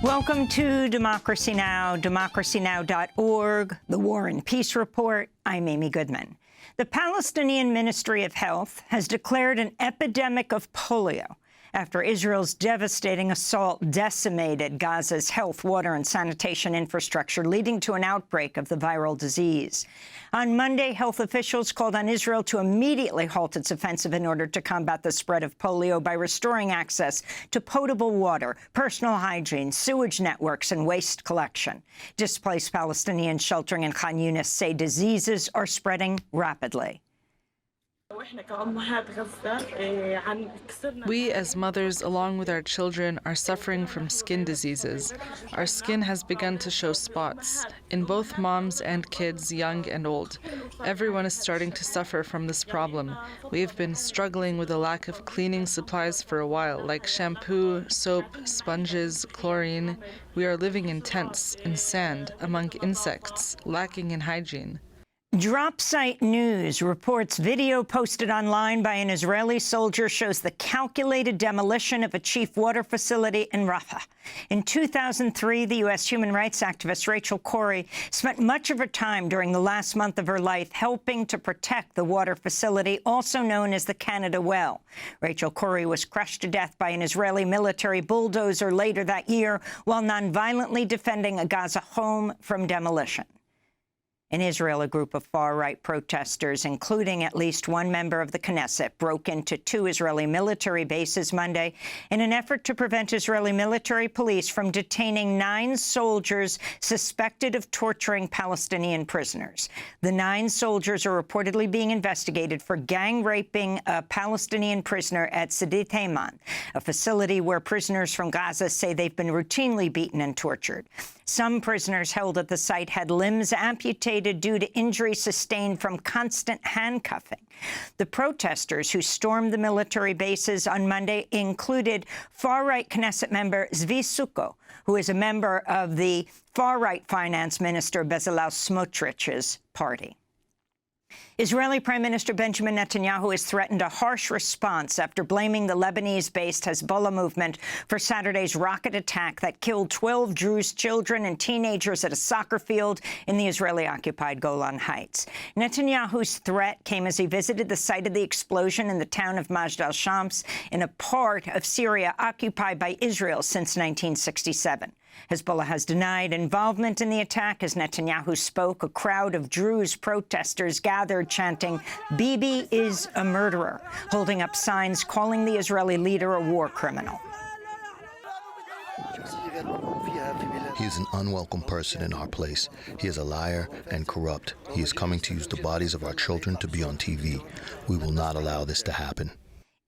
Welcome to Democracy Now!, democracynow.org, The War and Peace Report. I'm Amy Goodman. The Palestinian Ministry of Health has declared an epidemic of polio after Israel's devastating assault decimated Gaza's health, water, and sanitation infrastructure, leading to an outbreak of the viral disease. On Monday, health officials called on Israel to immediately halt its offensive in order to combat the spread of polio by restoring access to potable water, personal hygiene, sewage networks, and waste collection. Displaced Palestinians sheltering in Khan Yunis say diseases are spreading rapidly. We, as mothers, along with our children, are suffering from skin diseases. Our skin has begun to show spots, in both moms and kids, young and old. Everyone is starting to suffer from this problem. We have been struggling with a lack of cleaning supplies for a while, like shampoo, soap, sponges, chlorine. We are living in tents, in sand, among insects, lacking in hygiene. Dropsite News reports video posted online by an Israeli soldier shows the calculated demolition of a chief water facility in Rafah. In 2003, the U.S. human rights activist Rachel Corrie spent much of her time during the last month of her life helping to protect the water facility, also known as the Canada Well. Rachel Corrie was crushed to death by an Israeli military bulldozer later that year while nonviolently defending a Gaza home from demolition. In Israel, a group of far-right protesters, including at least one member of the Knesset, broke into 2 Israeli military bases Monday in an effort to prevent Israeli military police from detaining 9 soldiers suspected of torturing Palestinian prisoners. The 9 soldiers are reportedly being investigated for gang raping a Palestinian prisoner at Sidi Tayman, a facility where prisoners from Gaza say they've been routinely beaten and tortured. Some prisoners held at the site had limbs amputated due to injuries sustained from constant handcuffing. The protesters who stormed the military bases on Monday included far-right Knesset member Zvi Suko, who is a member of the far-right finance minister Bezalel Smotrich's party. Israeli Prime Minister Benjamin Netanyahu has threatened a harsh response after blaming the Lebanese-based Hezbollah movement for Saturday's rocket attack that killed 12 Druze children and teenagers at a soccer field in the Israeli-occupied Golan Heights. Netanyahu's threat came as he visited the site of the explosion in the town of Majd al-Shams in a part of Syria occupied by Israel since 1967. Hezbollah has denied involvement in the attack. As Netanyahu spoke, a crowd of Druze protesters gathered chanting, "Bibi is a murderer," holding up signs calling the Israeli leader a war criminal. He is an unwelcome person in our place. He is a liar and corrupt. He is coming to use the bodies of our children to be on TV. We will not allow this to happen.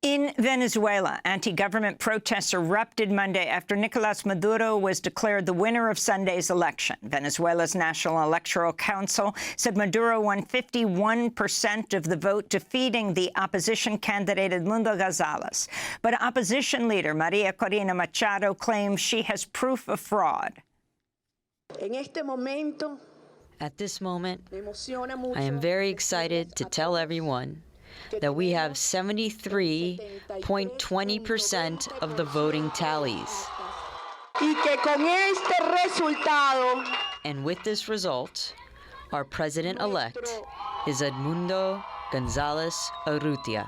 In Venezuela, anti-government protests erupted Monday after Nicolas Maduro was declared the winner of Sunday's election. Venezuela's National Electoral Council said Maduro won 51% of the vote, defeating the opposition candidate Edmundo Gonzalez. But opposition leader Maria Corina Machado claims she has proof of fraud. At this moment, I am very excited to tell everyone that we have 73.20% of the voting tallies. And with this result, our president-elect is Edmundo González Urrutia.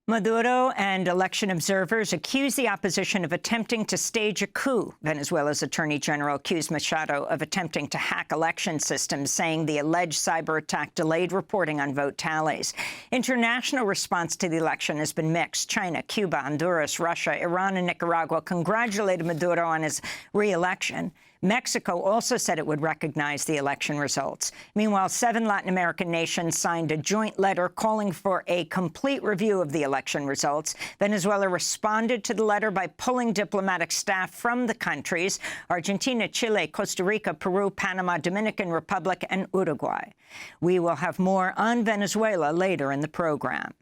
Maduro and election observers accuse the opposition of attempting to stage a coup. Venezuela's Attorney General accused Machado of attempting to hack election systems, saying the alleged cyber attack delayed reporting on vote tallies. International response to the election has been mixed. China, Cuba, Honduras, Russia, Iran, and Nicaragua congratulated Maduro on his re-election. Mexico also said it would recognize the election results. Meanwhile, 7 Latin American nations signed a joint letter calling for a complete review of the election results. Venezuela responded to the letter by pulling diplomatic staff from the countries: Argentina, Chile, Costa Rica, Peru, Panama, Dominican Republic, and Uruguay. We will have more on Venezuela later in the program.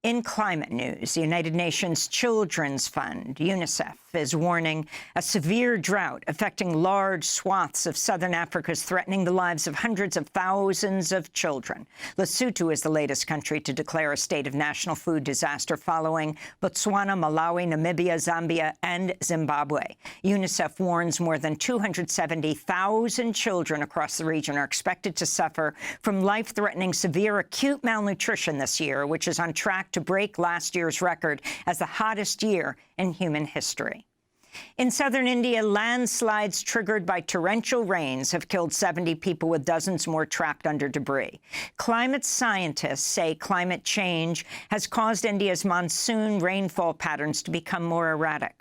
In climate news, the United Nations Children's Fund, UNICEF, is warning a severe drought affecting large swaths of southern Africa is threatening the lives of hundreds of thousands of children. Lesotho is the latest country to declare a state of national food disaster following Botswana, Malawi, Namibia, Zambia, and Zimbabwe. UNICEF warns more than 270,000 children across the region are expected to suffer from life-threatening severe acute malnutrition this year, which is on track to break last year's record as the hottest year in human history. In southern India, landslides triggered by torrential rains have killed 70 people, with dozens more trapped under debris. Climate scientists say climate change has caused India's monsoon rainfall patterns to become more erratic.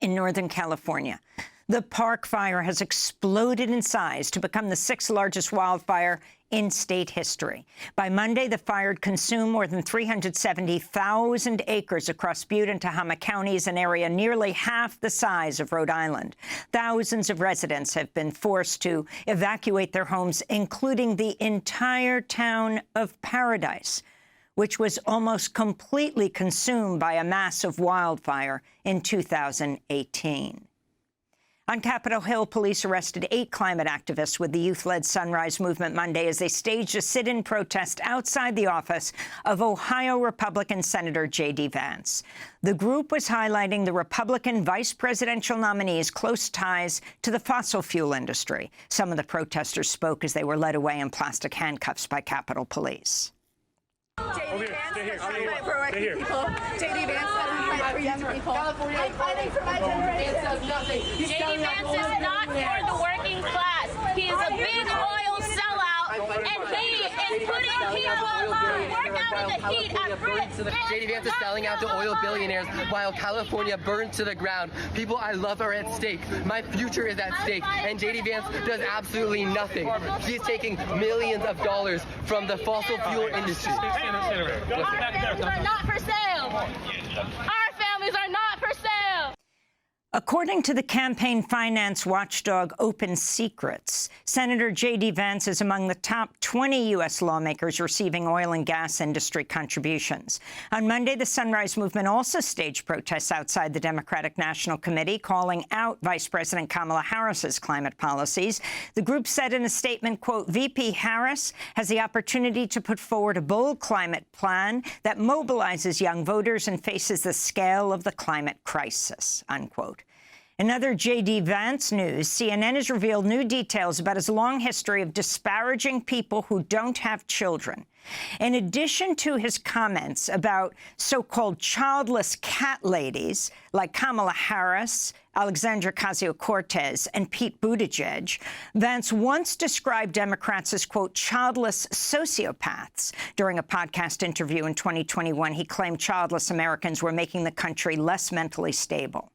In Northern California, the Park Fire has exploded in size to become the 6th largest wildfire in state history. By Monday, the fire had consumed more than 370,000 acres across Butte and Tehama counties, an area nearly half the size of Rhode Island. Thousands of residents have been forced to evacuate their homes, including the entire town of Paradise, which was almost completely consumed by a massive wildfire in 2018. On Capitol Hill, police arrested 8 climate activists with the youth-led Sunrise Movement Monday as they staged a sit-in protest outside the office of Ohio Republican Senator J.D. Vance. The group was highlighting the Republican vice presidential nominee's close ties to the fossil fuel industry. Some of the protesters spoke as they were led away in plastic handcuffs by Capitol Police. J.D. Vance, fight for working people. J.D. Vance doesn't fight for young people. I'm fighting for my generation. J.D. Vance is not for the working class. He is a big oil sellout, and he is putting people who work out in the heat at risk. J.D. Vance is selling out to oil billionaires while California burns to the ground. People I love are at stake. My future is at stake, and J.D. Vance does absolutely nothing. He's taking millions of dollars from the fossil fuel industry. Our families are not for sale. Our families are not for sale. According to the campaign finance watchdog Open Secrets, Senator J.D. Vance is among the top 20 U.S. lawmakers receiving oil and gas industry contributions. On Monday, the Sunrise Movement also staged protests outside the Democratic National Committee, calling out Vice President Kamala Harris's climate policies. The group said in a statement, quote, VP Harris has the opportunity to put forward a bold climate plan that mobilizes young voters and faces the scale of the climate crisis, unquote. In other J.D. Vance news, CNN has revealed new details about his long history of disparaging people who don't have children. In addition to his comments about so-called childless cat ladies like Kamala Harris, Alexandria Ocasio-Cortez, and Pete Buttigieg, Vance once described Democrats as, quote, childless sociopaths. During a podcast interview in 2021, he claimed childless Americans were making the country less mentally stable.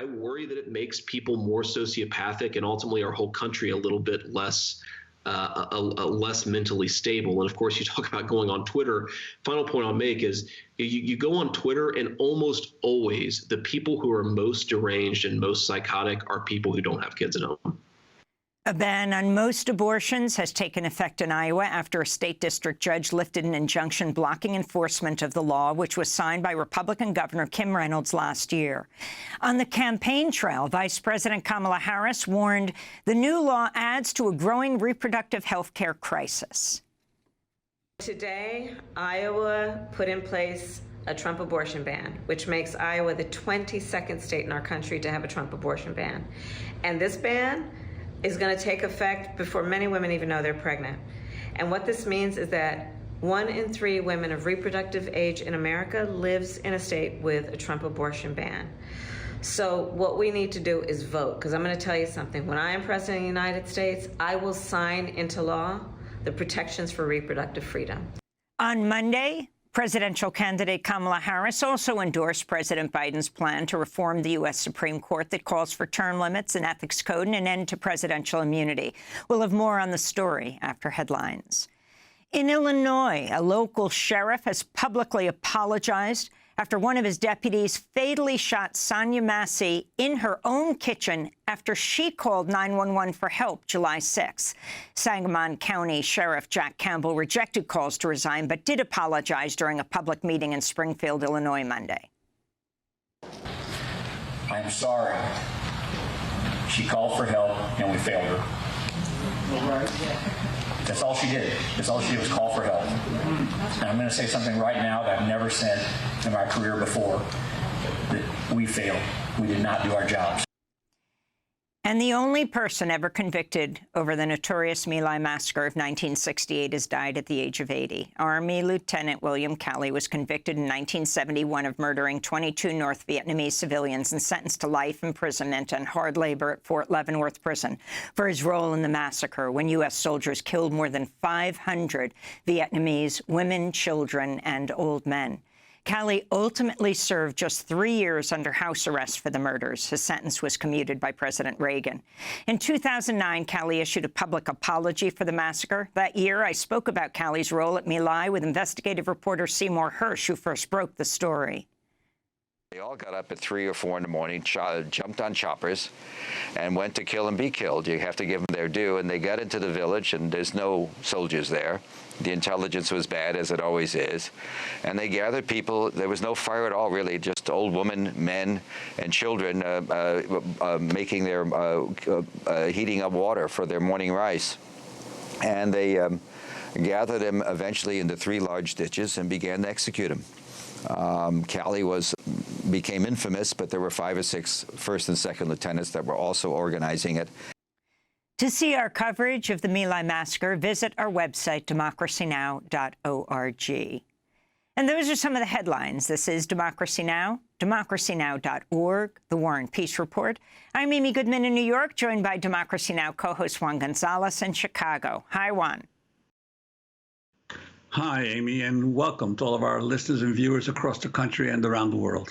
I worry that it makes people more sociopathic and ultimately our whole country a little bit less less mentally stable. And of course, you talk about going on Twitter. Final point I'll make is you go on Twitter and almost always the people who are most deranged and most psychotic are people who don't have kids at home. A ban on most abortions has taken effect in Iowa after a state district judge lifted an injunction blocking enforcement of the law, which was signed by Republican Governor Kim Reynolds last year. On the campaign trail, Vice President Kamala Harris warned the new law adds to a growing reproductive health care crisis. Today, Iowa put in place a Trump abortion ban, which makes Iowa the 22nd state in our country to have a Trump abortion ban. And this ban is going to take effect before many women even know they're pregnant. And what this means is that 1 in 3 women of reproductive age in America lives in a state with a Trump abortion ban. So what we need to do is vote, because I'm going to tell you something. When I am president of the United States, I will sign into law the protections for reproductive freedom. On Monday, presidential candidate Kamala Harris also endorsed President Biden's plan to reform the U.S. Supreme Court that calls for term limits, an ethics code, and an end to presidential immunity. We'll have more on the story after headlines. In Illinois, a local sheriff has publicly apologized after one of his deputies fatally shot Sonia Massey in her own kitchen after she called 911 for help July 6. Sangamon County Sheriff Jack Campbell rejected calls to resign, but did apologize during a public meeting in Springfield, Illinois, Monday. I'm sorry. She called for help, and we failed her. That's all she did. That's all she did was call for help. And I'm going to say something right now that I've never said in my career before, that we failed. We did not do our jobs. And the only person ever convicted over the notorious My Lai massacre of 1968 has died at the age of 80. Army Lieutenant William Cali was convicted in 1971 of murdering 22 North Vietnamese civilians and sentenced to life imprisonment and hard labor at Fort Leavenworth Prison for his role in the massacre when U.S. soldiers killed more than 500 Vietnamese women, children, and old men. Cali ultimately served just 3 years under house arrest for the murders. His sentence was commuted by President Reagan. In 2009, Cali issued a public apology for the massacre. That year, I spoke about Cali's role at My Lai with investigative reporter Seymour Hersh, who first broke the story. They all got up at 3 or 4 in the morning, jumped on choppers, and went to kill and be killed. You have to give them their due. And they got into the village, and there's no soldiers there. The intelligence was bad, as it always is. And they gathered people. There was no fire at all, really, just old women, men, and children making their, heating up water for their morning rice. And they gathered them eventually into 3 large ditches and began to execute them. Cali became infamous, but there were 5 or 6 first and second lieutenants that were also organizing it. To see our coverage of the My Lai massacre, visit our website, democracynow.org. And those are some of the headlines. This is Democracy Now!, democracynow.org, The War and Peace Report. I'm Amy Goodman in New York, joined by Democracy Now! Co-host Juan Gonzalez in Chicago. Hi, Juan. Hi, Amy, and welcome to all of our listeners and viewers across the country and around the world.